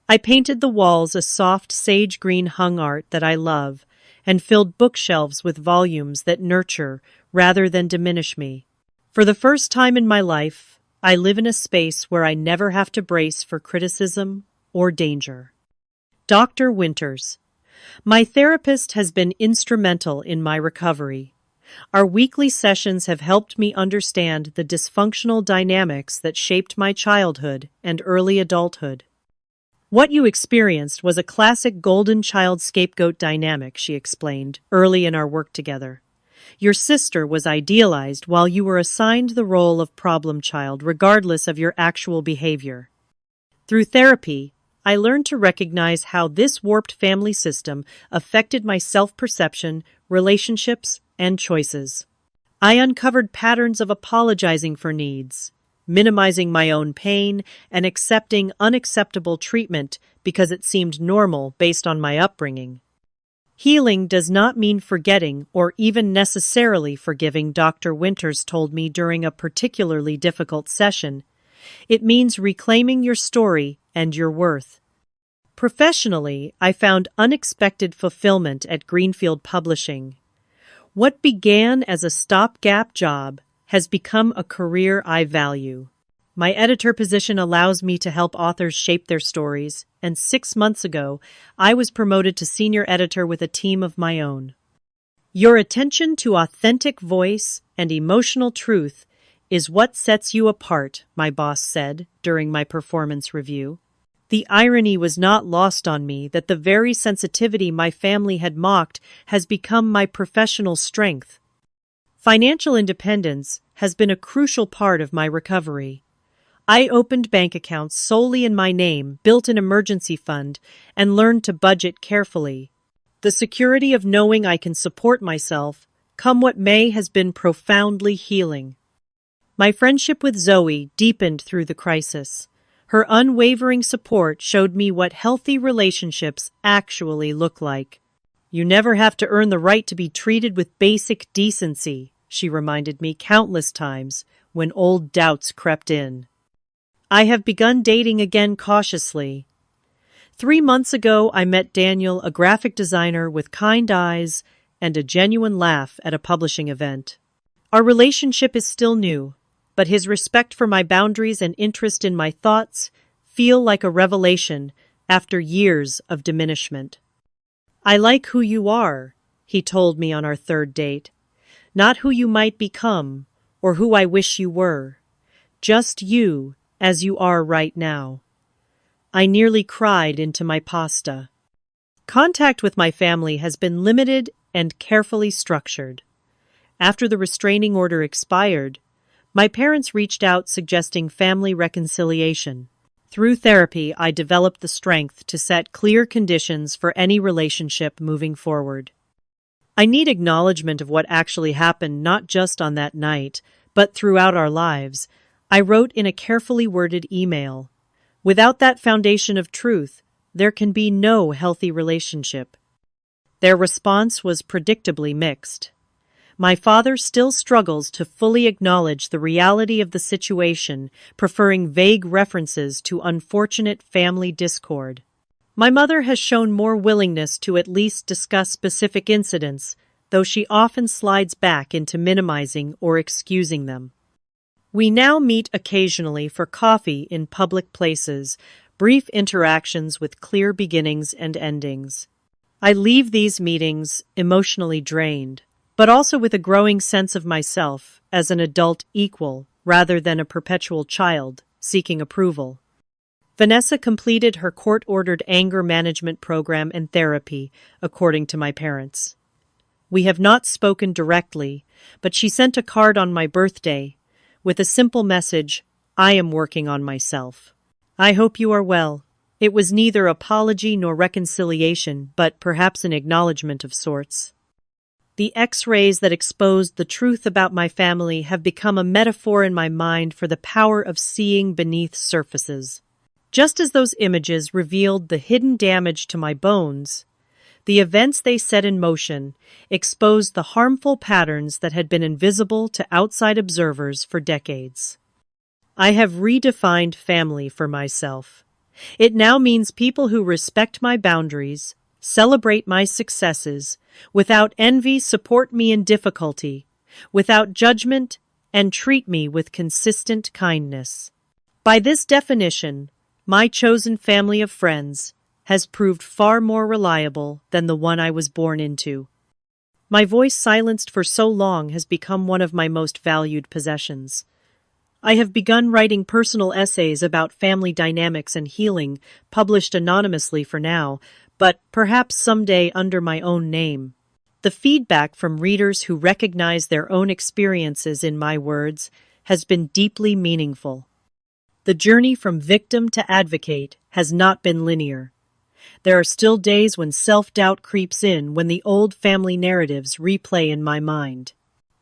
I painted the walls a soft sage green hung art that I love, and filled bookshelves with volumes that nurture rather than diminish me. For the first time in my life, I live in a space where I never have to brace for criticism or danger. Dr. Winters. My therapist has been instrumental in my recovery. Our weekly sessions have helped me understand the dysfunctional dynamics that shaped my childhood and early adulthood. What you experienced was a classic golden child scapegoat dynamic, she explained, early in our work together. Your sister was idealized while you were assigned the role of problem child regardless of your actual behavior. Through therapy, I learned to recognize how this warped family system affected my self-perception, relationships, and choices. I uncovered patterns of apologizing for needs, minimizing my own pain, and accepting unacceptable treatment because it seemed normal based on my upbringing. Healing does not mean forgetting or even necessarily forgiving, Dr. Winters told me during a particularly difficult session. It means reclaiming your story and your worth. Professionally, I found unexpected fulfillment at Greenfield Publishing. What began as a stopgap job has become a career I value. My editor position allows me to help authors shape their stories, and 6 months ago, I was promoted to senior editor with a team of my own. Your attention to authentic voice and emotional truth is what sets you apart, my boss said during my performance review. The irony was not lost on me that the very sensitivity my family had mocked has become my professional strength. Financial independence has been a crucial part of my recovery. I opened bank accounts solely in my name, built an emergency fund, and learned to budget carefully. The security of knowing I can support myself, come what may, has been profoundly healing. My friendship with Zoe deepened through the crisis. Her unwavering support showed me what healthy relationships actually look like. You never have to earn the right to be treated with basic decency, she reminded me countless times when old doubts crept in. I have begun dating again cautiously. 3 months ago, I met Daniel, a graphic designer with kind eyes and a genuine laugh at a publishing event. Our relationship is still new, but his respect for my boundaries and interest in my thoughts feel like a revelation after years of diminishment. I like who you are, he told me on our third date. Not who you might become or who I wish you were. Just you as you are right now. I nearly cried into my pasta. Contact with my family has been limited and carefully structured. After the restraining order expired, my parents reached out suggesting family reconciliation. Through therapy, I developed the strength to set clear conditions for any relationship moving forward. I need acknowledgement of what actually happened, not just on that night, but throughout our lives, I wrote in a carefully worded email. Without that foundation of truth, there can be no healthy relationship. Their response was predictably mixed. My father still struggles to fully acknowledge the reality of the situation, preferring vague references to unfortunate family discord. My mother has shown more willingness to at least discuss specific incidents, though she often slides back into minimizing or excusing them. We now meet occasionally for coffee in public places, brief interactions with clear beginnings and endings. I leave these meetings emotionally drained, but also with a growing sense of myself as an adult equal rather than a perpetual child seeking approval. Vanessa completed her court-ordered anger management program and therapy, according to my parents. We have not spoken directly, but she sent a card on my birthday with a simple message, I am working on myself. I hope you are well. It was neither apology nor reconciliation, but perhaps an acknowledgement of sorts. The X-rays that exposed the truth about my family have become a metaphor in my mind for the power of seeing beneath surfaces. Just as those images revealed the hidden damage to my bones, the events they set in motion exposed the harmful patterns that had been invisible to outside observers for decades. I have redefined family for myself. It now means people who respect my boundaries, celebrate my successes, without envy support me in difficulty, without judgment, and treat me with consistent kindness. By this definition, my chosen family of friends has proved far more reliable than the one I was born into. My voice silenced for so long has become one of my most valued possessions. I have begun writing personal essays about family dynamics and healing, published anonymously for now, but perhaps someday under my own name. The feedback from readers who recognize their own experiences in my words has been deeply meaningful. The journey from victim to advocate has not been linear. There are still days when self-doubt creeps in, when the old family narratives replay in my mind.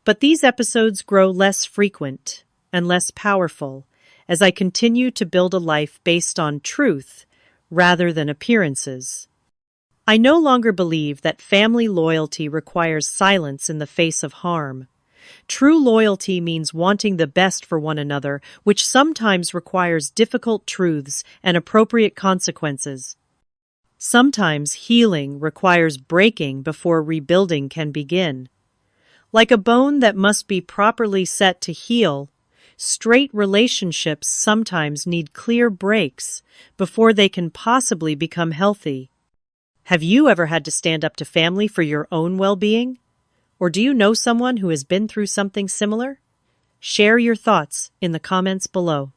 But these episodes grow less frequent and less powerful as I continue to build a life based on truth rather than appearances. I no longer believe that family loyalty requires silence in the face of harm. True loyalty means wanting the best for one another, which sometimes requires difficult truths and appropriate consequences. Sometimes healing requires breaking before rebuilding can begin. Like a bone that must be properly set to heal, straight relationships sometimes need clear breaks before they can possibly become healthy. Have you ever had to stand up to family for your own well-being? Or do you know someone who has been through something similar? Share your thoughts in the comments below.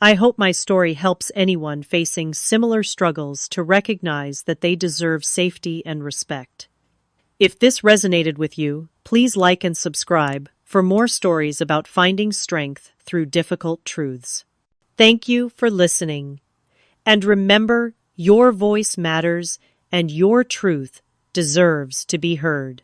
I hope my story helps anyone facing similar struggles to recognize that they deserve safety and respect. If this resonated with you, please like and subscribe for more stories about finding strength through difficult truths. Thank you for listening. And remember, your voice matters and your truth deserves to be heard.